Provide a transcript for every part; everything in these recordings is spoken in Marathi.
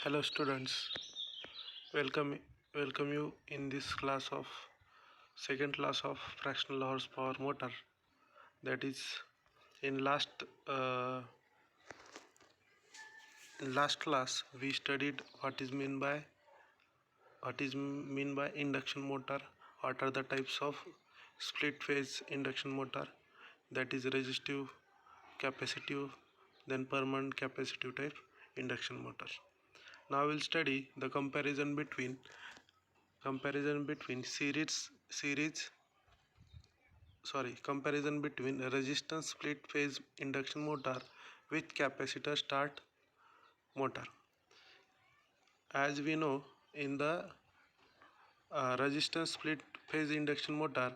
Hello students, welcome welcome you in this class of second class of fractional horsepower motor. That is, in last class we studied what is mean by induction motor. What are the types of split phase induction motor? That is resistive, capacitive, then permanent capacitive type induction motor. Now we'll study the comparison between resistance split phase induction motor with capacitor start motor. As we know, in the resistance split phase induction motor,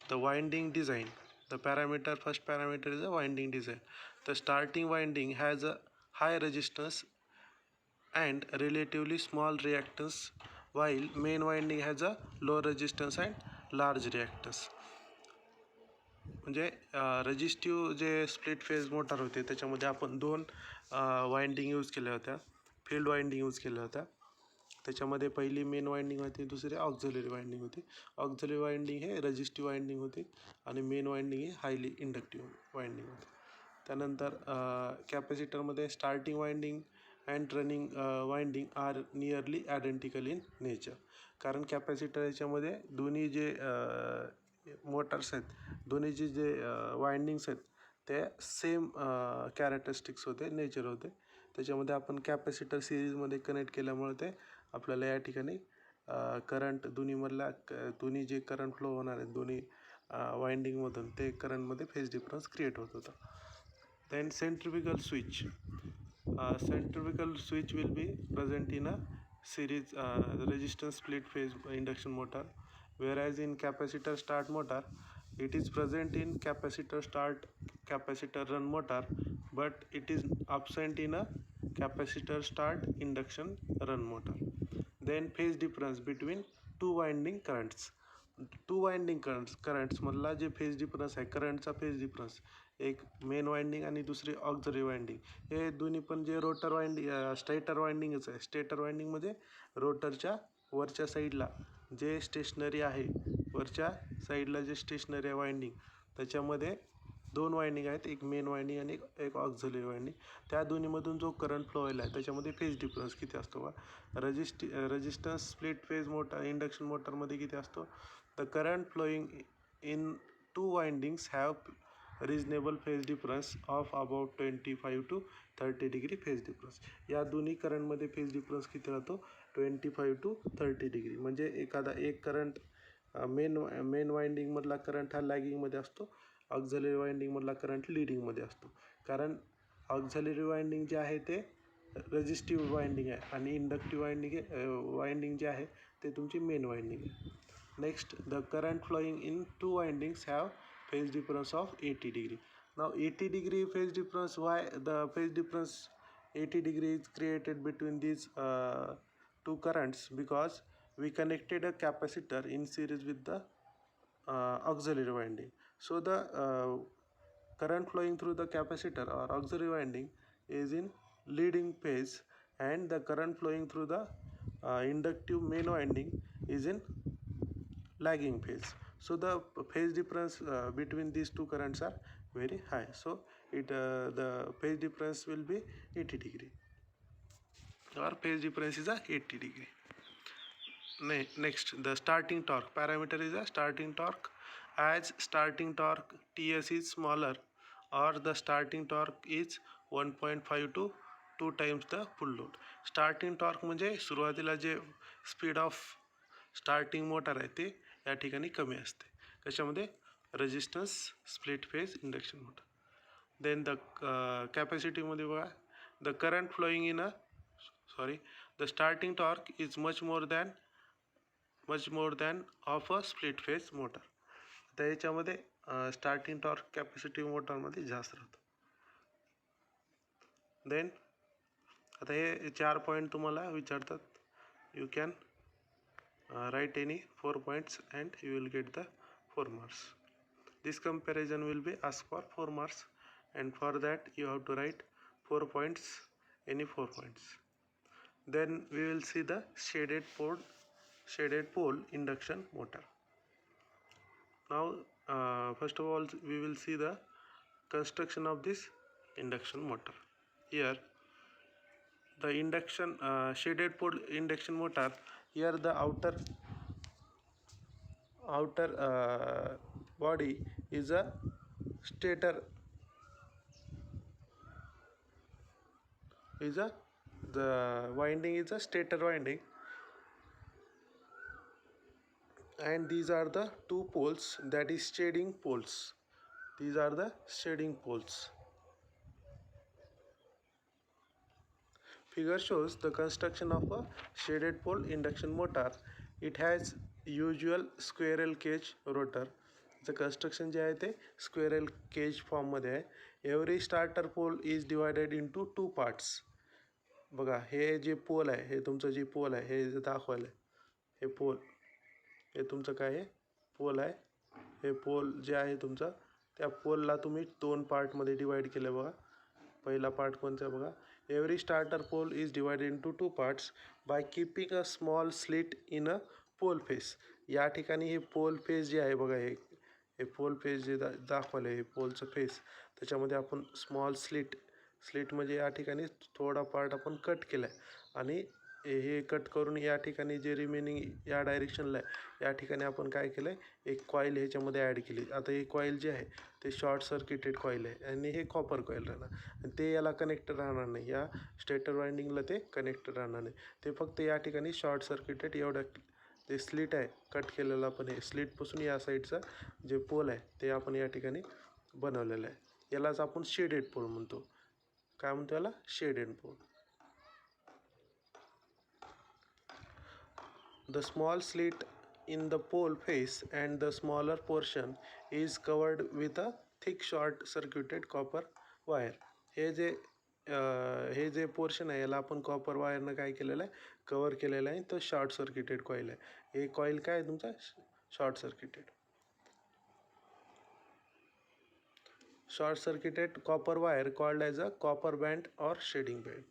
the winding design, first parameter is a winding design. The starting winding has a high resistance and relatively small reactance, while main winding has a low resistance and large reactance. म्हणजे रेजिस्टिव्ह जे स्प्लिट फेज मोटार होते त्याच्यामध्ये आपण दोन वाइंडिंग यूज केल्या होत्या, फील्ड वाइंडिंग यूज केल्या होत्या. त्याच्यामध्ये पहिली मेन वाइंडिंग होती, दुसरी ऑक्झिलरी वाइंडिंग होती. ऑक्झिलरी वाइंडिंग हे रेजिस्टिव्ह वाइंडिंग होती आणि मेन वाइंडिंग ही हायली इंडक्टिव्ह वाइंडिंग होती. त्यानंतर कॅपॅसिटरमध्ये starting winding and running winding are nearly identical in nature. कारण कॅपॅसिटर याच्यामध्ये दोन्ही जे मोटर्स आहेत, दोन्हीचे जे वाइंडिंग्स आहेत ते सेम कॅरेक्टरिस्टिक्स होते, नेचर होते. त्याच्यामध्ये आपण कॅपॅसिटर सिरीजमध्ये कनेक्ट केल्यामुळे ते आपल्याला या ठिकाणी करंट दोन्ही जे करंट फ्लो होणार आहेत दोन्ही वाइंडिंगमधून, ते करंटमध्ये फेज डिफरन्स क्रिएट होत होता. Then centrifugal switch will be present in a series resistance split phase induction motor, whereas in capacitor start motor it is present in capacitor start capacitor run motor, but it is absent in a capacitor start induction run motor. Then phase difference between two winding currents मधला जे फेज डिफरन्स आहे, करंटचा फेज डिफरन्स, एक मेन वाइंडिंग आणि दुसरी ऑक्झिलरी वाइंडिंग, हे दोन्ही पण जे रोटर वाइंडिंग स्टेटर वाइंडिंगच आहे. स्टेटर वाइंडिंगमध्ये रोटरच्या वरच्या साईडला जे स्टेशनरी आहे, वरच्या साईडला जे स्टेशनरी आहे वाइंडिंग, त्याच्यामध्ये दोन वाइंडिंग आहेत, एक मेन वाइंडिंग आणि एक ऑक्झिलरी वाइंडिंग. त्या दोन्हीमधून जो करंट फ्लो व्हायला आहे त्याच्यामध्ये फेज डिफरन्स किती असतो बा? Resistance split phase motor induction मोटरमध्ये किती असतो? The current flowing in two windings have reasonable phase difference of about 25 to 30 degree phase difference. या दोन्ही करंटमध्ये फेज डिफरन्स किती राहतो? 25 to 30 डिग्री. म्हणजे एक करंट मेन वाइंडिंगमधला करंट हा लॅगिंगमध्ये असतो, ऑक्झिलरी वाइंडिंगमधला करंट लिडिंगमध्ये असतो. कारण ऑक्झिलरी वाइंडिंग जे आहे ते रेजिस्टिव्ह वाइंडिंग आहे आणि इंडक्टिव्ह वाइंडिंग जे आहे ते तुमची मेन वाइंडिंग आहे. Next, the current flowing in two windings have phase difference of 80 degree. Now 80 degree phase difference, why the phase difference 80 degree is created between these two currents? Because we connected a capacitor in series with the auxiliary winding. So the current flowing through the capacitor or auxiliary winding is in leading phase, and the current flowing through the inductive main winding is in lagging phase. So the phase difference between these two currents are very high. So the phase difference will be 80 degree, or phase difference is a 80 degree. Next, the starting torque parameter is a starting torque. As starting torque TS is smaller, or the starting torque is 1.5 to 2 times the full load. Starting torque म्हणजे सुरुवातीला जे स्पीड ऑफ स्टार्टिंग मोटर आहे ते या ठिकाणी कमी असते. कशामध्ये? Resistance split phase induction motor. Then the कॅपॅसिटीमध्ये बघा, the current flowing in the starting torque is much more than of a split phase motor. तर याच्यामध्ये स्टार्टिंग टॉर्क कॅपॅसिटिव्ह मोटरमध्ये जास्त राहतो. देन आता हे 4 पॉईंट तुम्हाला विचारतात. You can write any 4 points and you will get the 4 marks. This comparison will be asked for 4 marks, and for that you have to write 4 points, any 4 points. Then we will see the shaded pole induction motor. Now first of all we will see the construction of this induction motor. Here the induction shaded pole induction motor, here the outer body is a stator, the winding is a stator winding, and these are the two poles, that is shading poles. These are the shading poles. Figure shows the construction of a shaded pole induction motor. It has usual squirrel cage rotor. The construction जे आहे ते squirrel cage form मध्ये आहे. Every starter pole is divided into two parts. बघा हे जे पोल आहे, हे तुमचं जे पोल आहे, हे जे दाखवलं आहे, हे पोल, हे तुमचं काय आहे, पोल आहे. हे पोल जे आहे तुमचं, त्या पोलला तुम्ही दोन पार्टमध्ये डिवाइड केलं. बघा पहिला पार्ट कोणता बघा. Every starter pole is divided into two parts by keeping a small slit in a pole face. या ठिकाणी हे पोल फेस जे आहे बघा, हे पोल फेस जे दाखवलं आहे, हे पोलचं फेस, त्याच्यामध्ये आपण स्मॉल स्लिट म्हणजे या ठिकाणी थोडा पार्ट आपण कट केला आहे, आणि हे कट करून या ठिकाणी जे रिमेनिंग या डायरेक्शनला आहे, या ठिकाणी आपण काय केलं आहे, एक कॉईल ह्याच्यामध्ये ॲड केली. आता हे कॉईल जे आहे ते शॉर्ट सर्किटेड कॉईल आहे, आणि हे कॉपर कॉईल राहणार, आणि ते याला कनेक्ट राहणार नाही, या स्टेटर वाइंडिंगला ते कनेक्ट राहणार नाही. ते फक्त या ठिकाणी शॉर्ट सर्किटेड एवढं ते स्लिट आहे कट केलेलं, आपण हे स्लिटपासून या साईडचा जे पोल आहे ते आपण या ठिकाणी बनवलेलं आहे. यालाच आपण शेडेड पोल म्हणतो. काय म्हणतो याला? Shaded pole. The small slit in the pole face and the smaller portion is covered with a thick short circuited copper wire. हे जे पोर्शन आहे याला आपण कॉपर वायरनं काय केलेलं आहे, कवर केलेलं आहे. तो शॉर्ट सर्किटेड कॉईल आहे. हे कॉईल काय आहे तुमचा? Short circuited copper wire called as a copper band or shading band.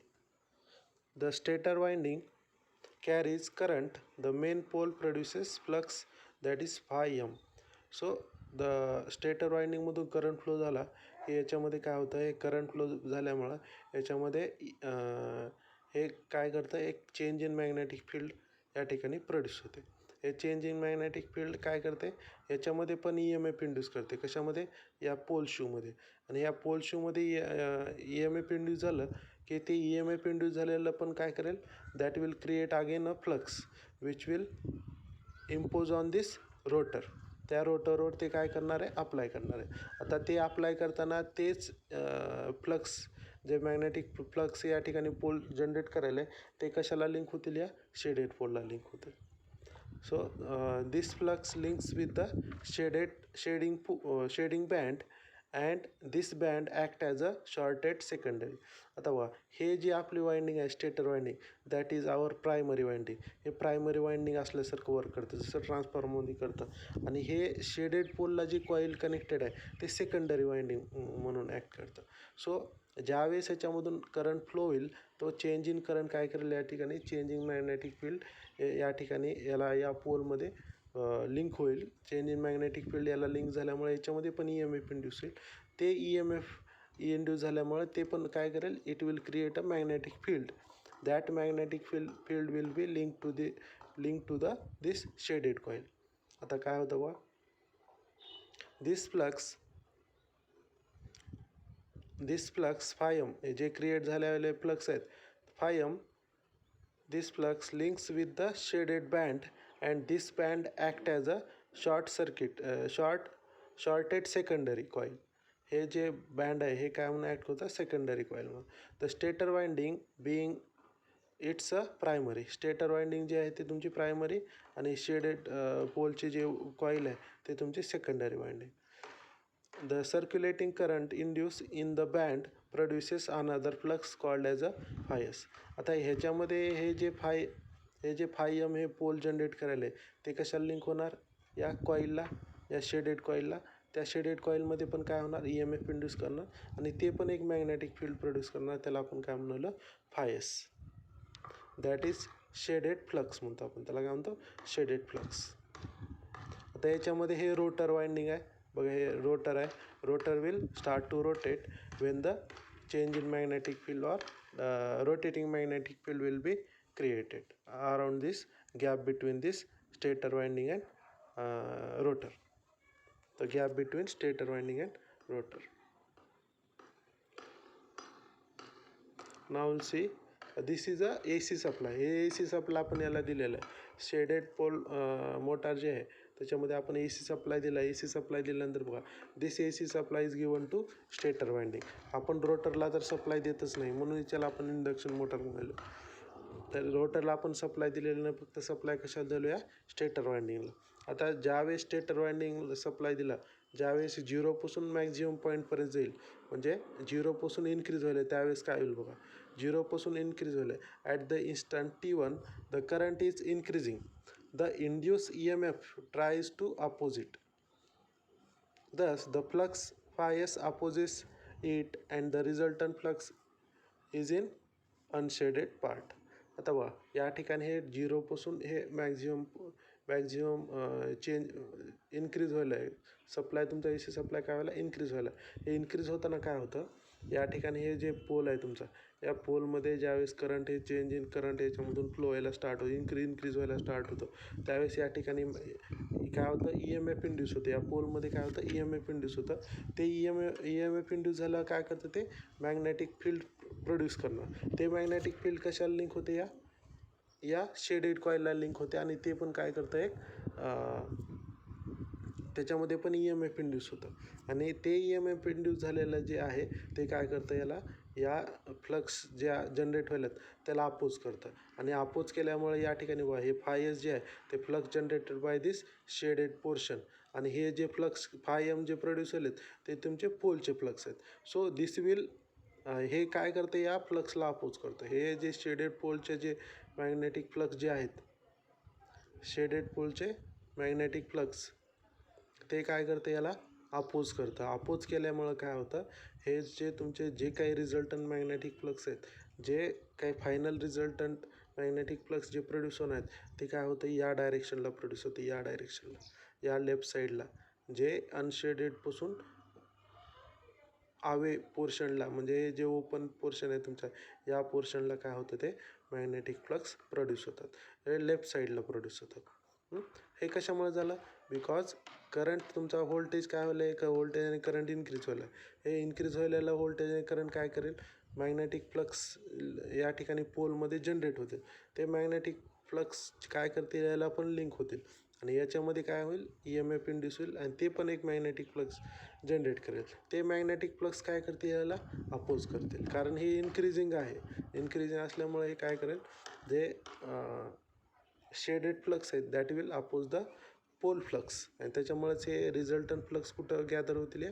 The stator winding carries current. The main pole produces flux, that is phi m. So the stator winding मधून करंट फ्लो झाला, हे याच्यामध्ये काय होतं, हे करंट फ्लो झाल्यामुळं याच्यामध्ये हे काय करतं, एक चेंज इन मॅग्नेटिक फील्ड या ठिकाणी प्रोड्यूस होते. हे चेंज इन मॅग्नेटिक फील्ड काय करते, याच्यामध्ये पण EMF इंड्यूस करते. कशामध्ये? या पोल शूमध्ये. आणि या पोल शूमध्ये EMF इंड्यूस झालं की ते EMF इंड्यूस झालेलं पण काय करेल, that will create again a flux which will impose on this rotor. त्या रोटरवर ते काय करणार आहे, अप्लाय करणार आहे. आता ते अप्लाय करताना तेच फ्लक्स, जे मॅग्नेटिक फ्लक्स या ठिकाणी पोल जनरेट करायला ते कशाला लिंक होतील, या शेडेड पोलला लिंक होतील. So this flux links with the shading band and this band act as a shorted secondary. आता बघा हे जी आपली वाइंडिंग आहे stator winding, that is our primary winding. हे प्रायमरी वाइंडिंग असल्यासारखं वर्क करतं, जसं ट्रान्सफॉर्मरमध्ये करतं. आणि हे शेडेड पोलला जी कॉईल कनेक्टेड आहे ते सेकंडरी वाइंडिंग म्हणून ॲक्ट करतं. सो ज्यावेळेस याच्यामधून करंट फ्लो होईल तो चेंज इन करंट काय करेल, या ठिकाणी चेंजिंग मॅग्नेटिक फील्ड या ठिकाणी याला या पोलमध्ये लिंक होईल. चेंज इन मॅग्नेटिक फील्ड याला लिंक झाल्यामुळे याच्यामध्ये पण EMF इंड्यूस होईल. ते EMF इंड्यूस झाल्यामुळे ते पण काय करेल, it will create a magnetic field. That magnetic field will be link to this shaded coil. आता काय होतं बघा, दिस फ्लक्स phi m, जे क्रिएट झालेले फ्लक्स आहेत phi m, this flux links with the shaded band and this band act as a shorted secondary coil. हे जे बँड आहे हे काय म्हणून ॲक्ट होतं, सेकंडरी कॉईल म्हणून. The stator winding being it's a primary. Stator winding जे आहे ते तुमची प्रायमरी, आणि शेडेड पोलचे जे कॉईल आहे ते तुमची secondary winding. The circulating current induced in the band produces another flux called as a phi s. आता ह्याच्यामध्ये हे जे phi m हे पोल जनरेट करायला आहे ते कशाला लिंक होणार, या कॉईलला, या शेडेड कॉईलला. त्या शेडेड कॉईलमध्ये पण काय होणार, EMF इंड्यूस करणार, आणि ते पण एक मॅग्नेटिक फील्ड प्रोड्यूस करणार. त्याला आपण काय म्हणलं, phi s. That is shaded flux म्हणतो आपण त्याला, काय म्हणतो शेडेड फ्लक्स. आता याच्यामध्ये हे रोटर वाइंडिंग आहे बघा, हे रोटर आहे. Rotor will start to rotate when the change in magnetic field or rotating magnetic field will be created around this gap between this stator winding and rotor, the gap between stator winding and rotor. Now we'll see, this is a AC supply. हे AC supply आपण याला दिलेलं आहे. शेडेड पोल मोटार जे आहे त्याच्यामध्ये आपण AC सप्लाय दिला. AC सप्लाय दिल्यानंतर बघा, this AC supply is given to stator winding. आपण रोटरला तर सप्लाय देतच नाही, म्हणून त्याला आपण इंडक्शन मोटर म्हणलो. तर रोटरला आपण सप्लाय दिलेलं नाही, फक्त सप्लाय कशाला दिलो या स्टेटर वाइंडिंगला. आता ज्यावेळेस स्टेटर वाइंडिंग सप्लाय दिला, ज्यावेळेस 0पासून मॅक्झिमम पॉईंटपर्यंत जाईल, म्हणजे 0पासून इन्क्रीज व्हायला, त्यावेळेस काय होईल बघा, 0पासून इन्क्रीज व्हायला. At the instant T1 the current is increasing, the induced EMF tries to oppose it. Thus, the flux phi s opposes it and the resultant flux is in unshaded part. आता बघा, या ठिकाणी हे 0पासून हे मॅक्झिमम चेंज इन्क्रीज व्हायला आहे. सप्लाय तुमचा AC सप्लाय काय व्हायला, इन्क्रीज व्हायला. हे इन्क्रीज होताना काय होतं, या ठिकाणी हे जे पोल आहे तुमचा, या पोलमध्ये ज्यावेळेस करंट हे चेंज इन करंट याच्यामधून फ्लो व्हायला स्टार्ट होतं, इन्क्रीज व्हायला स्टार्ट होतं, त्यावेळेस या ठिकाणी काय होतं, EMF इंड्यूस होतं. या पोलमध्ये काय होतं, EMF इंड्यूस होतं. ते EMF इंड्यूस झालं, काय करतं ते मॅग्नेटिक फील्ड प्रोड्यूस करणार. ते मॅग्नेटिक फील्ड कशाला लिंक होते, या शेडेड कॉईलला लिंक होते, आणि ते पण काय करतं, एक त्याच्यामध्ये पण EMF इंड्यूस होतं. आणि ते EMF इंड्यूस झालेलं जे आहे ते काय करतं, या फ्लक्स ज्या जनरेट व्हायलात त्याला अपोज करतं. आणि अपोज केल्यामुळे या ठिकाणी हे फाय एस जे आहे ते flux generated by this shaded portion, आणि हे जे फ्लक्स फाय एम जे प्रोड्यूस झालेत ते तुमचे पोलचे फ्लक्स आहेत. सो दिस विल हे काय करतं, या फ्लक्सला अपोज करतं. हे जे शेडेड पोलचे जे मॅग्नेटिक फ्लक्स जे आहेत, शेडेड पोलचे मॅग्नेटिक फ्लक्स, ते काय करतं, याला अपोज करतं. अपोज केल्यामुळं काय होतं, हे जे तुमचे जे काही रिझल्टंट मॅग्नेटिक फ्लक्स आहेत, जे काही फायनल रिझल्टंट मॅग्नेटिक फ्लक्स जे प्रोड्यूस होणार आहेत, ते काय होतं, या डायरेक्शनला प्रोड्यूस होते, या डायरेक्शनला, या लेफ्ट साईडला. जे अनशेडेडपासून आवे पोर्शनला, म्हणजे जे ओपन पोर्शन आहे तुमचा, या पोर्शनला काय होतं, ते मॅग्नेटिक फ्लक्स प्रोड्यूस होतात, हे लेफ्ट साईडला प्रोड्यूस होतात. हे कशामुळे झालं, बिकॉज करंट तुमचा व्होल्टेज काय व्हायला आहे, व्होल्टेज आणि करंट इन्क्रीज व्हायला. हे इन्क्रीज व्हायला व्होल्टेज आणि करंट काय करेल, मॅग्नेटिक फ्लक्स या ठिकाणी पोलमध्ये जनरेट होते. ते मॅग्नेटिक फ्लक्स काय करतील, याला पण लिंक होतील, आणि याच्यामध्ये काय होईल, EMF इंड्यूस होईल, आणि ते पण एक मॅग्नेटिक फ्लक्स जनरेट करेल. ते मॅग्नेटिक फ्लक्स काय करतील, याला अपोज करतील, कारण हे इन्क्रीजिंग आहे. इन्क्रीजिंग असल्यामुळे हे काय करेल, जे शेडेड फ्लक्स आहेत that will oppose the pole flux, आणि त्याच्यामुळेच हे रिझल्टंट फ्लक्स कुठं गॅदर होतील,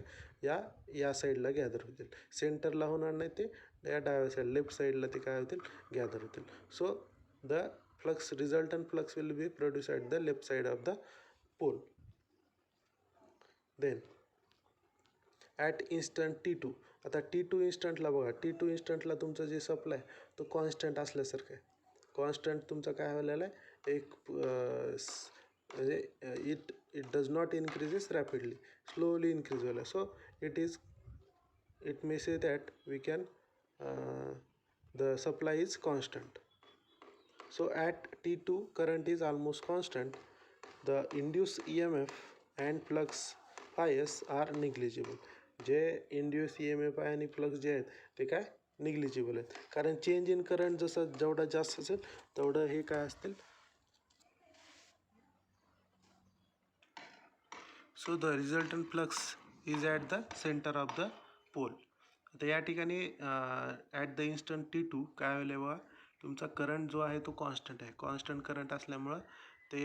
या साईडला गॅदर होतील. सेंटरला होणार नाही, ते या डाव्या साईड लेफ्ट साईडला ते काय होतील, गॅदर होतील. So the flux resultant flux will be produce at the left side of the pole. Then at instant T2, आता T2 इन्स्टंटला बघा, T2 इन्स्टंटला तुमचं जे सप्लाय तो कॉन्स्टंट असल्यासारखं आहे. कॉन्स्टंट तुमचा काय व्हायला आहे, एक म्हणजे it does not increases rapidly, slowly increase व्हायला. So it may say that we can the supply is constant. So at T2 current is almost constant, the induced EMF and flux phi S are negligible. जे इंड्यूस EMF आहे आणि फ्लक्स जे आहेत ते काय निग्लिजिबल आहेत, कारण चेंज इन करंट जसं जेवढा जास्त असेल तेवढं हे काय असतील. So the resultant flux is at the centre of the pole. आता या ठिकाणी ॲट द इन्स्टंट T2 काय होईल बघा, तुमचा करंट जो आहे तो कॉन्स्टंट आहे. कॉन्स्टंट करंट असल्यामुळं ते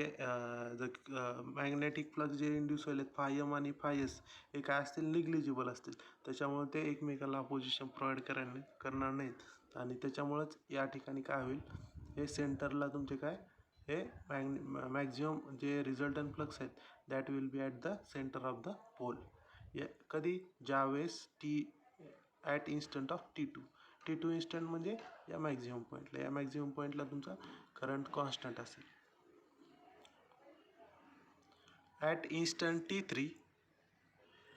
मॅग्नेटिक फ्लक्स जे इंड्यूस होईल फाय एम आणि फाय एस हे काय असतील, निग्लिजिबल असतील. त्याच्यामुळे ते एकमेकाला अपोजिशन प्रोव्हाइड करणार नाहीत, आणि त्याच्यामुळंच या ठिकाणी काय होईल, हे सेंटरला तुमचे काय हे मॅक्झिमम जे रिझल्टंट फ्लक्स आहेत that will be at the centre of the pole. कधी, ज्यावेळेस at instant of T2, T2 instant म्हणजे या मॅक्झिमम पॉईंटला, या मॅक्झिमम पॉईंटला तुमचा करंट कॉन्स्टंट असेल. ॲट इन्स्टंट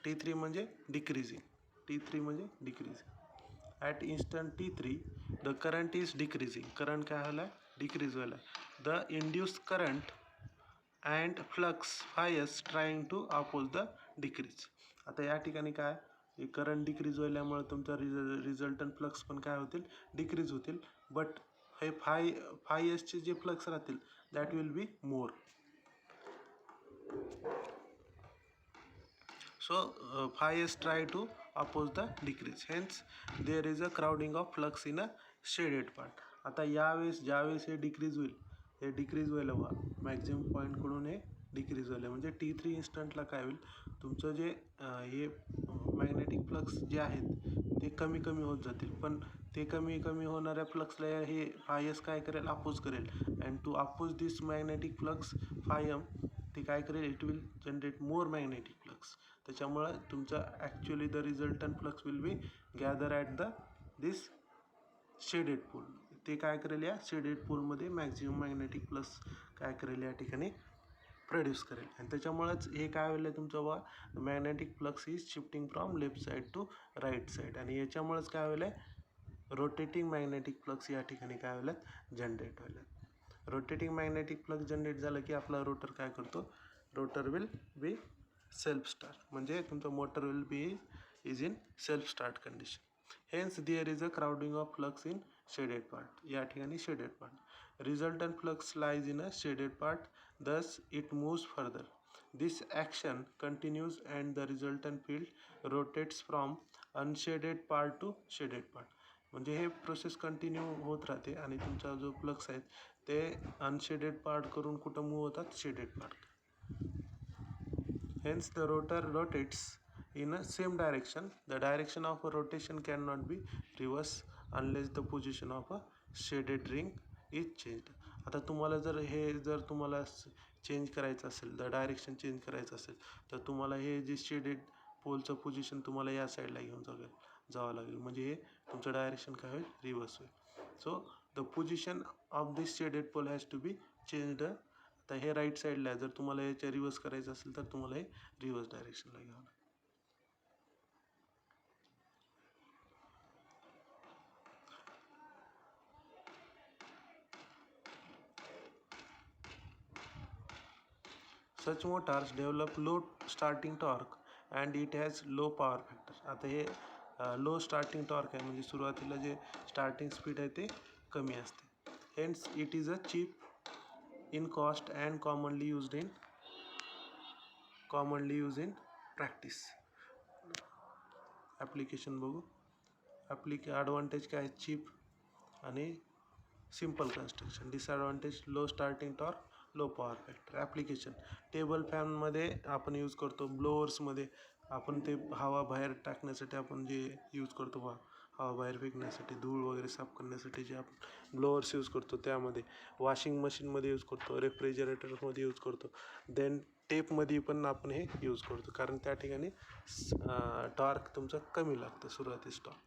T3 म्हणजे डिक्रीजिंग, T3 म्हणजे decreasing. At instant T3 the current is decreasing, current काय व्हायला डिक्रीज व्हायला. The induced current and flux phi S trying to oppose the decrease. आता या ठिकाणी काय करंट डिक्रीज व्हायल्यामुळे तुमचा रिझल्टंट फ्लक्स पण काय होतील डिक्रीज होतील. बट हे फायसचे जे फ्लक्स राहतील that will be more. So phi try to oppose the decrease, hence there is a crowding of flux in a shaded part. आता यावेळेस ज्यावेळेस हे डिक्रीज होईल, हे डिक्रीज व्हायला हवा मॅक्झिमम पॉईंटकडून, हे डिक्रीज व्हायला म्हणजे T3 इन्स्टंटला काय होईल तुमचं जे हे मॅग्नेटिक फ्लक्स जे आहेत ते कमी कमी होत जातील. पण ते कमी कमी होणाऱ्या फ्लक्सला हे फायस काय करेल अपोज करेल. And to oppose this magnetic flux phi M ते काय करेल it will generate more magnetic flux. त्याच्यामुळे तुमचा actually the resultant flux will be gather at the this shaded pole. ते काय करेल या शेडेड पोलमध्ये मॅक्झिमम मॅग्नेटिक फ्लक्स काय करेल या ठिकाणी प्रोड्यूस करेल. आणि त्याच्यामुळेच हे काय होईल तुमचं बा magnetic flux is shifting from left side to right side. आणि याच्यामुळेच काय होईल रोटेटिंग मॅग्नेटिक फ्लक्स या ठिकाणी काय होईल जनरेट होईल. रोटेटिंग मॅग्नेटिक फ्लक्स जनरेट झालं की आपला रोटर काय करतो, rotor will be self start, म्हणजे तुमचं motor will be is in self start condition. Hence there is a crowding of flux in shaded part. या ठिकाणी shaded part. Resultant flux lies in a shaded part, thus it moves further. This action continues and the resultant field rotates from unshaded part to shaded part. म्हणजे हे प्रोसेस कंटिन्यू होत राहते आणि तुमचा जो फ्लक्स आहे ते अनशेडेड पार्ट करून कुठं मूव्ह होतात shaded part. Hence the rotor rotates in a same direction. The direction of a rotation cannot be reversed unless the position of a shaded ring is changed. आता तुम्हाला जर तुम्हाला चेंज करायचं असेल, द डायरेक्शन चेंज करायचं असेल तर तुम्हाला हे जे शेडेड पोलचं पोझिशन तुम्हाला या साईडला घेऊन जावं लागेल. म्हणजे हे तुमचं डायरेक्शन काय होईल रिव्हर्स होईल. So the position of this shaded pole has to be changed. आता हे राईट साईडला आहे, जर तुम्हाला याच्या रिव्हर्स करायचं असेल तर तुम्हाला हे रिव्हर्स डायरेक्शनला घ्यावं लागेल. Such motors develop low starting torque and it has low power factor. आता हे लो स्टार्टिंग टॉर्क आहे म्हणजे सुरुवातीला जे स्टार्टिंग स्पीड आहे ते कमी असते. Hence it is a cheap in cost and commonly used in practice. Application बघू. ॲडव्हान्टेज काय आहे चीप आणि simple construction. Disadvantage low starting torque, low power factor. Application table फॅनमध्ये आपण यूज करतो, ब्लोअर्समध्ये आपण ते हवा बाहेर टाकण्यासाठी आपण जे यूज करतो हवा बाहेर फेकण्यासाठी, धूळ वगैरे साफ करण्यासाठी जे आपण ब्लोअर्स यूज करतो त्यामध्ये, वॉशिंग मशीनमध्ये यूज करतो, रेफ्रिजरेटरमध्ये यूज करतो. देन टेपमध्ये पण आपण हे यूज करतो कारण त्या ठिकाणी टॉर्क तुमचं कमी लागतं सुरुवातीस torque.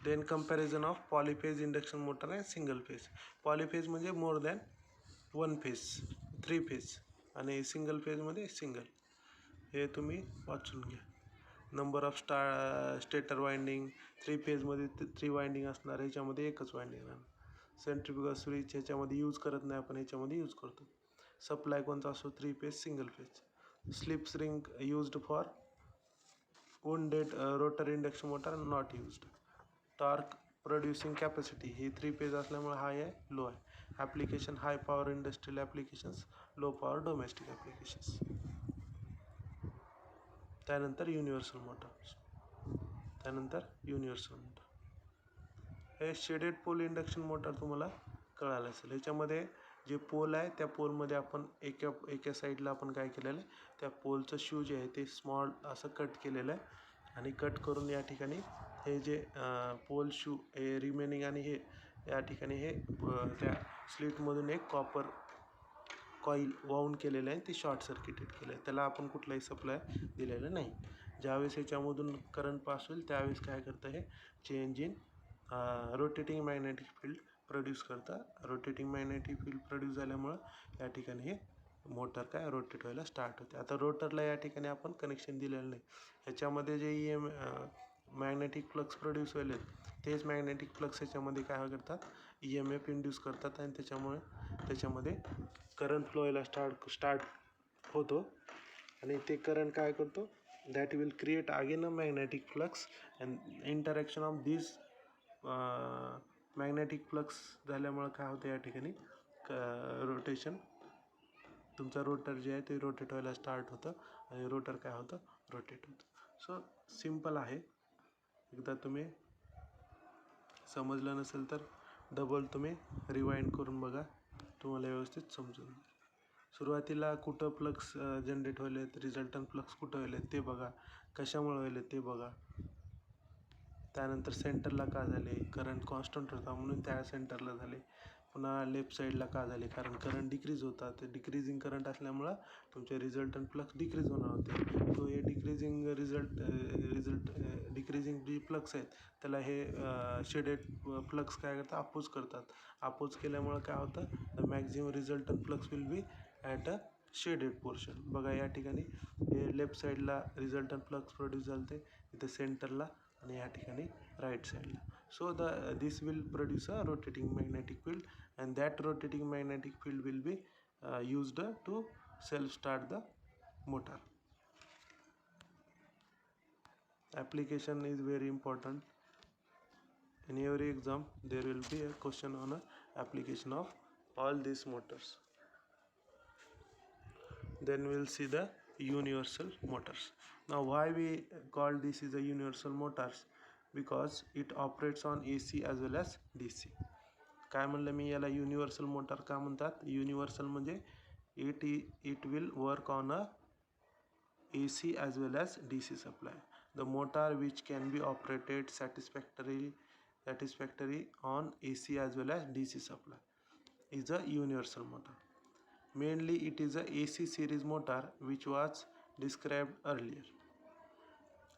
Then comparison of polyphase induction motor and single phase. Polyphase म्हणजे more than one phase, 3 phase, आणि सिंगल फेजमध्ये सिंगल. हे तुम्ही वाचून घ्या. नंबर ऑफ स्टेटर वाइंडिंग 3 फेजमध्ये 3 वाइंडिंग असणार, ह्याच्यामध्ये एकच वाइंडिंग राहणार. सेंट्रिफ्युगल स्विच ह्याच्यामध्ये यूज करत नाही आपण, ह्याच्यामध्ये यूज करतो. सप्लाय कोणता असो 3 phase single phase. Slips ring used for wounded rotor induction motor not used. Torque producing capacity he 3 phase असल्यामुळे हाय आहे, लो आहे. Application high power industrial applications, low power domestic applications. त्यानंतर युनिव्हर्सल मोटर्स. हे शेडेड पोल इंडक्शन मोटर तुम्हाला कळालं असेल. ह्याच्यामध्ये जे पोल आहे त्या पोलमध्ये आपण एका साईडला आपण काय केलेलं आहे, त्या पोलचं शू जे आहे ते स्मॉल असं कट केलेलं आहे आणि कट करून या ठिकाणी हे जे पोल शू हे रिमेनिंग आणि हे या ठिकाणी हे त्या स्लिटमधून एक कॉपर कॉईल वाऊंड केलेलं आहे, ते शॉर्ट सर्किटेड केलं आहे. त्याला आपण कुठलाही सप्लाय दिलेला नाही. ज्यावेळेस याच्यामधून करंट पास होईल त्यावेळेस काय करतं हे change in rotating magnetic field produce करतं. रोटेटिंग मॅग्नेटिक फील्ड प्रोड्यूस झाल्यामुळं या ठिकाणी हे मोटर काय रोटेट व्हायला स्टार्ट होते. आता रोटरला या ठिकाणी आपण कनेक्शन दिलेलं नाही. ह्याच्यामध्ये जे मॅग्नेटिक फ्लक्स प्रोड्यूस व्हायले तेच मॅग्नेटिक फ्लक्स ह्याच्यामध्ये काय करतात EMF इंड्यूस करतात आणि त्याच्यामध्ये करंट फ्लो व्हायला स्टार्ट होतो आणि ते करंट काय करतो that will create again a magnetic flux and interaction of this magnetic flux झाल्यामुळं काय होतं या ठिकाणी रोटेशन तुमचा रोटर जे आहे ते रोटेट व्हायला स्टार्ट होतं आणि रोटर काय होतं रोटेट होतं. सो सिम्पल आहे. एकदा तुम्ही समजलं नसेल तर डबल तुम्ही रिवाइंड करून बघा, तुम्हाला व्यवस्थित समजून. सुरुवातीला कुठं फ्लक्स जनरेट व्हायले रिझल्टंट फ्लक्स कुठं व्हायले ते बघा, कशामुळे व्हायले ते बघा. त्यानंतर सेंटरला का झाले, करंट कॉन्स्टंट होता म्हणून त्या सेंटरला झाले. पुन्हा लेफ्ट साईडला का झाले, कारण करंट डिक्रीज होता, ते डिक्रीजिंग करंट असल्यामुळं तुमचे रिझल्टंट फ्लक्स डिक्रीज होणार होते. तो हे डिक्रीजिंग जे फ्लक्स आहेत त्याला हे शेडेड फ्लक्स काय करतात अपोज करतात. अपोज केल्यामुळं काय होतं the maximum resultant flux will be at a shaded portion. बघा या ठिकाणी हे लेफ्ट साईडला रिझल्टंट फ्लक्स प्रोड्यूस झाले इथे सेंटरला आणि या ठिकाणी राईट साईडला. So this will produce a rotating magnetic field and that rotating magnetic field will B used to self start the motor. Application is very important. In every exam there will be a question on a application of all these motors. Then we will see the universal motors. Now why we call this is a universal motors, because it operates on AC as well as DC. काय म्हणलं मी याला युनिव्हर्सल मोटर का म्हणतात. युनिव्हर्सल म्हणजे it will work on a AC as well as DC supply. The motor which can be operated satisfactory on AC as well as DC supply is a universal motor. Mainly it is a AC series motor which was described earlier.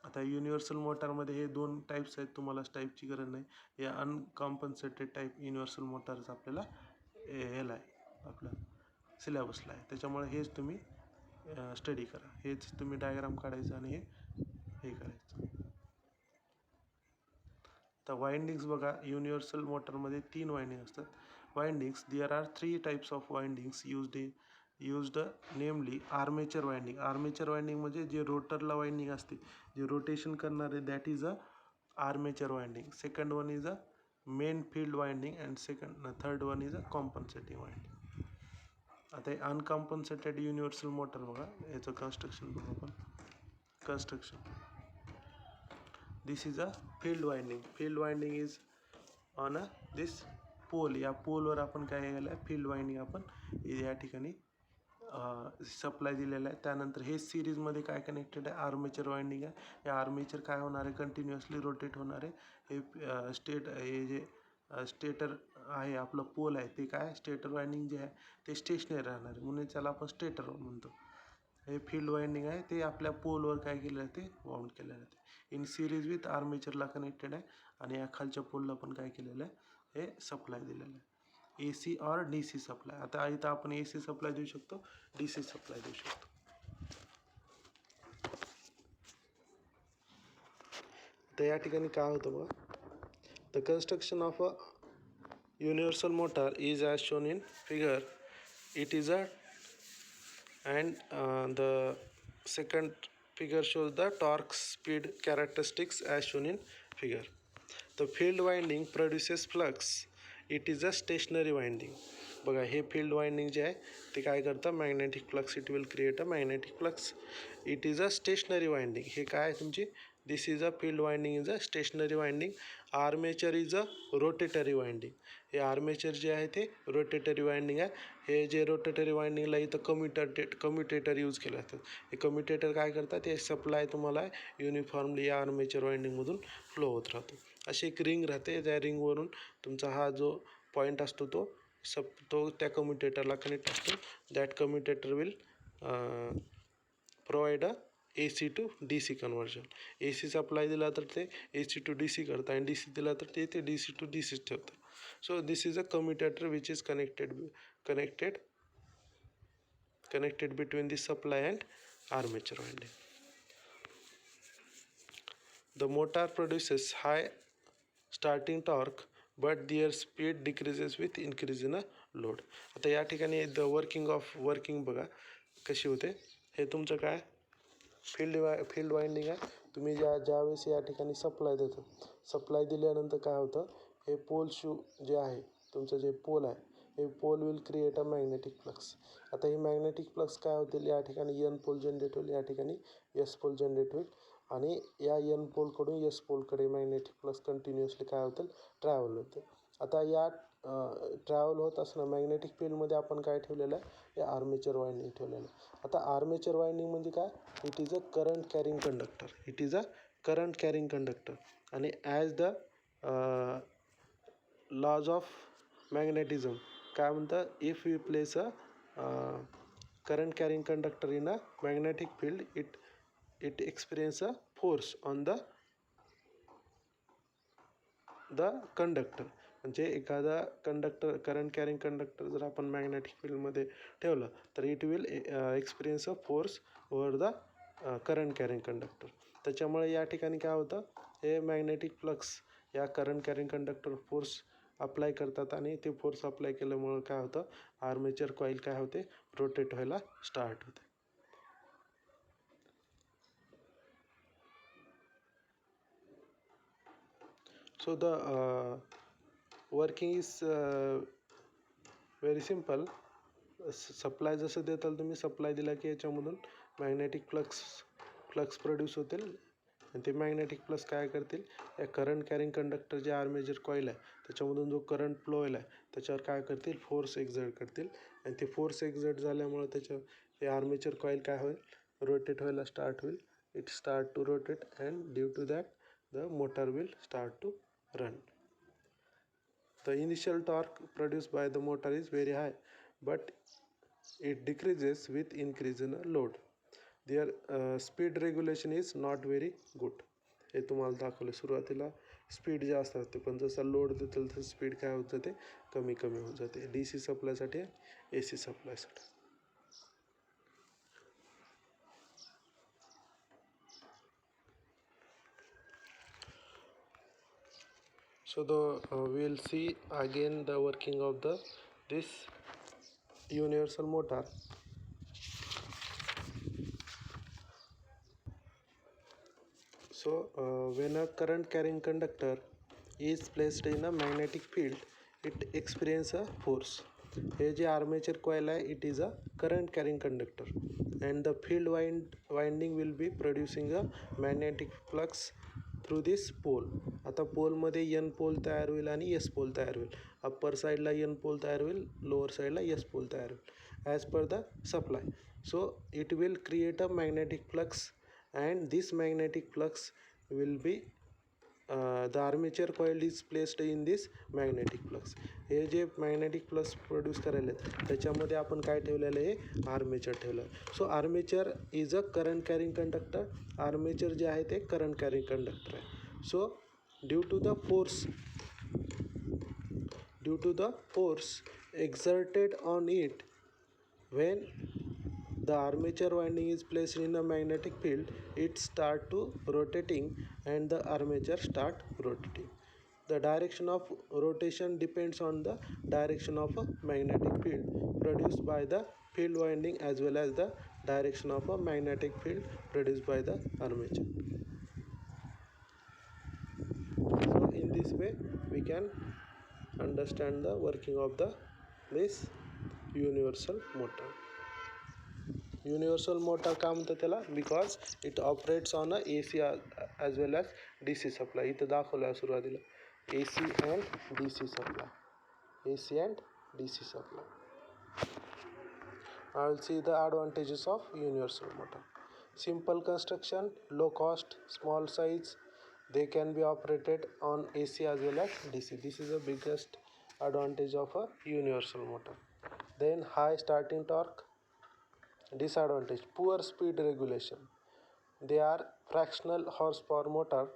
आता युनिव्हर्सल मोटरमध्ये हे दोन टाईप्स आहेत, तुम्हाला टाईपची गरज नाही. या अनकॉम्पन्सेटेड टाईप युनिव्हर्सल मोटर्स आपल्याला याला आहे आपल्या सिलेबसला आहे, त्याच्यामुळे हेच तुम्ही स्टडी करा. हेच तुम्ही डायग्राम काढायचं आणि हे करायचं. आता वाइंडिंग्स बघा, युनिव्हर्सल मोटरमध्ये 3 वाइंडिंग असतात. Windings there are 3 types of windings used namely armature winding. Armature winding म्हणजे जे रोटरला वाइंडिंग असते, जे रोटेशन करणारे that is a armature winding. Second one is a main field winding and third one is a compensating winding. आता अनकॉम्पन्सेटेड युनिव्हर्सल मोटर बघा, याचं कन्स्ट्रक्शन बघू आपण. Construction this is a field winding. Field winding is on a this pole. या पोलवर आपण काय केलं आहे फील्ड वाइंडिंग आपण या ठिकाणी सप्लाय दिलेला आहे. त्यानंतर हे सिरीजमध्ये काय कनेक्टेड आहे आर्मेचर वाइंडिंग आहे. हे आर्मेचर काय होणार आहे कंटिन्युअसली रोटेट होणार आहे. हे जे स्टेटर आहे आपलं पोल आहे ते काय स्टेटर वाइंडिंग जे आहे ते स्टेशनरी राहणार आहे म्हणून त्याला आपण स्टेटर म्हणतो. हे फील्ड वाइंडिंग आहे ते आपल्या पोलवर काय केलं आहे ते वाउंड केलेलं आहे. इन सिरीज विथ आर्मेचरला कनेक्टेड आहे आणि या खालच्या पोलला पण काय केलेलं आहे हे सप्लाय दिलेलं आहे. AC और DC सप्लाय. आता इथं आपण AC सप्लाय देऊ शकतो, DC सप्लाय देऊ शकतो. तर या ठिकाणी काय होतं बघा, the construction of a universal motor is as shown in figure. It is a and the second figure shows the torque speed characteristics as shown in figure. The field winding produces flux. It is a stationary winding. बघा हे फील्ड वाइंडिंग जे आहे ते काय करतं magnetic flux. It will create a magnetic flux. It is a stationary winding. हे काय तुमची this is a field winding is a stationary winding. Armature is a rotatory winding. हे आर्मेचर जे आहे ते रोटेटरी वाइंडिंग आहे. हे जे रोटेटरी वाइंडिंगला इथं कम्युटेटर यूज केले जातात. हे कम्युटेटर काय करतात हे सप्लाय तुम्हाला युनिफॉर्मली या आर्मेचर वाइंडिंगमधून फ्लो होत राहतो. अशी एक रिंग राहते, त्या रिंगवरून तुमचा हा जो पॉईंट असतो तो त्या कम्युटेटरला कनेक्ट असतो. That commutator will provide a AC to DC conversion. AC supply दिला तर ते AC टू DC करतं आणि DC दिला तर ते DC टू DC ठेवतं. So this is a commutator which is connected between the supply and armature winding. The motor produces high starting torque but their speed decreases with increase in a load. आता या ठिकाणी द वर्किंग बघा कशी होते. हे तुमचं काय फील्ड वाइंडिंग आहे. तुम्ही ज्यावेळेस या ठिकाणी सप्लाय देतो, सप्लाय दिल्यानंतर काय होतं, हे पोल जे आहे तुमचं जे पोल आहे, हे pole will create a magnetic flux. आता ही मॅग्नेटिक फ्लक्स काय होतील, या ठिकाणी एन पोल जनरेट होईल, या ठिकाणी एस पोल जनरेट होईल आणि या एन पोलकडून एस पोलकडे मॅग्नेटिक फ्लक्स कंटिन्युअसली काय होतं, ट्रॅव्हल होतं. आता या ट्रॅव्हल होत असताना मॅग्नेटिक फील्डमध्ये आपण काय ठेवलेलं आहे, हे आर्मेचर वाइंडिंग ठेवलेलं आहे. आता आर्मेचर वाइंडिंग म्हणजे काय, it is a current carrying conductor. आणि as the laws of magnetism काय म्हणतं, if you place a current carrying conductor in a magnetic field, it experience a force on the conductor. म्हणजे एखादा करंट कॅरिंग कंडक्टर जर आपण मॅग्नेटिक फील्डमध्ये ठेवलं तर it will experience a force over the current carrying conductor. त्याच्यामुळे या ठिकाणी काय होतं, हे मॅग्नेटिक फ्लक्स या current carrying conductor force apply करतात आणि ते फोर्स अप्लाय केल्यामुळे काय होतं, आर्मेचर कॉईल काय होते, रोटेट व्हायला स्टार्ट होते. So the working is very simple. Supply जसं देताल तुम्ही, सप्लाय दिला की याच्यामधून मॅग्नेटिक फ्लक्स प्रोड्यूस होतील आणि ते मॅग्नेटिक फ्लक्स काय करतील, या करंट कॅरिंग कंडक्टर जे आर्मेचर कॉईल आहे त्याच्यामधून जो करंट फ्लो होईल आहे त्याच्यावर काय करतील, फोर्स एक्झर्ट करतील आणि ते फोर्स एक्झर्ट झाल्यामुळे हे आर्मेचर कॉईल काय होईल, रोटेट व्हायला स्टार्ट होईल. It start to rotate and due to that the motor will start to run. The initial torque produced by the motor is very high, but it decreases with increase in load. Their speed regulation is not very good. हे तुम्हाला दाखवलं, सुरुवातीला स्पीड जास्त असते पण जसा लोड देतील तर स्पीड काय होत जाते, कमी होत जाते. DC सप्लायसाठी, AC सप्लायसाठी. So we'll see again the working of this universal motor. So when a current carrying conductor is placed in a magnetic field, it experience a force. हे जे आर्मेचर कॉईल आहे, it is a current carrying conductor and the field winding will be producing a magnetic flux through this pole. आता पोलमध्ये एन पोल तयार होईल आणि एस पोल तयार होईल. अप्पर साईडला एन पोल तयार होईल, लोअर साईडला एस पोल तयार होईल as per the supply. So it will create a magnetic flux and this magnetic flux will be the armature coil is placed in this magnetic flux. हे जे मॅग्नेटिक फ्लक्स प्रोड्यूस करायला आहेत त्याच्यामध्ये आपण काय ठेवलेलं आहे, आर्मेचर ठेवलं आहे. So armature is a current carrying conductor. Armature जे आहे ते करंट कॅरिंग कंडक्टर आहे. So due to the force exerted on it when the armature winding is placed in a magnetic field, it start to rotating and the armature start rotating. The direction of rotation depends on the direction of a magnetic field produced by the field winding as well as the direction of a magnetic field produced by the armature. So in this way we can understand the working of this universal motor. Universal motor का म्हणतात त्याला, because it operates on a AC as well as DC supply. इथं दाखवलं आहे सुरुवातीला AC and DC supply. I will see the advantages of universal motor. Simple construction, low cost, small size. They can be operated on AC as well as DC. This is the biggest advantage of a universal motor. Then high starting torque. Disadvantage, poor speed regulation. they are fractional horsepower motor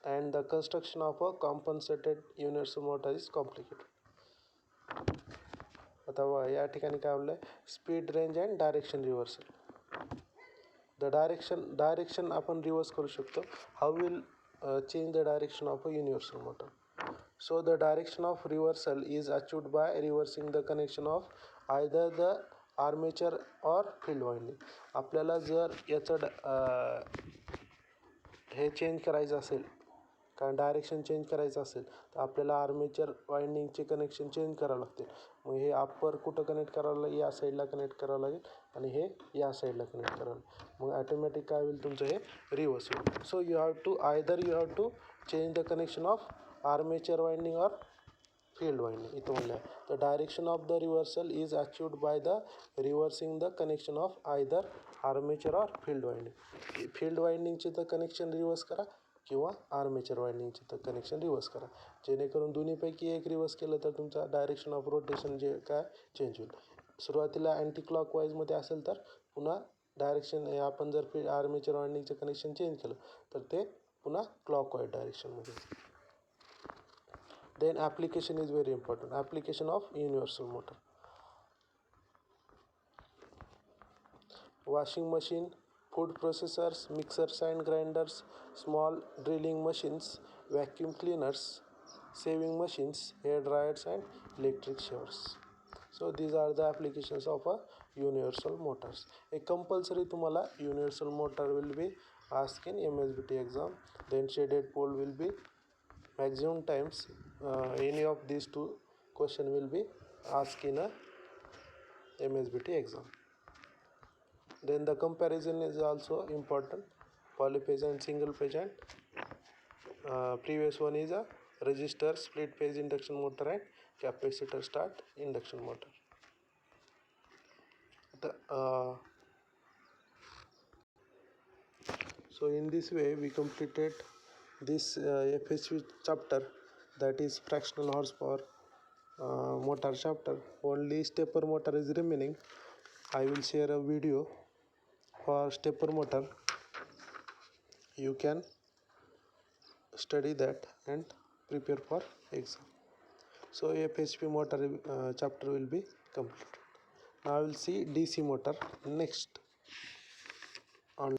and the construction of a compensated universal motor is complicated. आता या ठिकाणी काय म्हणलं आहे, speed range and direction reversal. The direction आपण रिव्हर्स करू शकतो. How will change the direction of a universal motor. So the direction of reversal is achieved by reversing the connection of either the armature or field winding. आपल्याला जर याचं हे चेंज करायचं असेल, कारण डायरेक्शन चेंज करायचं असेल तर आपल्याला आर्मेचर वाइंडिंगचे कनेक्शन चेंज करावं लागतील. मग हे अप्पर कुठं कनेक्ट करावं लागेल, या साईडला कनेक्ट करावं लागेल आणि हे या साईडला कनेक्ट करावं लागेल. मग ॲटोमॅटिक काय होईल, तुमचं हे रिव्हर्स होईल. So you have to change the connection of armature winding or field winding. इथं म्हणलं आहे the direction of the reversal is achieved by the reversing the connection of either armature or field winding. Field वाइंडिंगचे तर कनेक्शन रिव्हर्स करा किंवा आर्मेचर वाइंडिंगचे तर कनेक्शन रिव्हर्स करा, जेणेकरून दोन्हीपैकी एक रिव्हर्स केलं तर तुमचा डायरेक्शन ऑफ रोटेशन जे काय चेंज होईल. सुरुवातीला अँटी क्लॉकवाईजमध्ये असेल तर पुन्हा डायरेक्शन आपण जर आर्मेचर वाइंडिंगचं कनेक्शन चेंज केलं तर ते पुन्हा clockwise डायरेक्शनमध्ये. Then application is very important. Application of universal motor. Washing machine, food processors, mixers and grinders, small drilling machines, vacuum cleaners, sewing machines, hair dryers and electric shavers. So these are the applications of a universal motors. A compulsory तुम्हाला universal motor will be asked in MSBT exam. Then shaded pole will be maximum times any of these two question will be asked in a MSBT exam. Then the comparison is also important. Polyphase and single phase, and previous one is a resistor split phase induction motor and capacitor start induction motor. So in this way we completed this FHV chapter, that is fractional horsepower motor chapter. Only stepper motor is remaining. I will share a video for stepper motor. You can study that and prepare for exam. So FHP motor chapter will be completed. Now I will see DC motor next on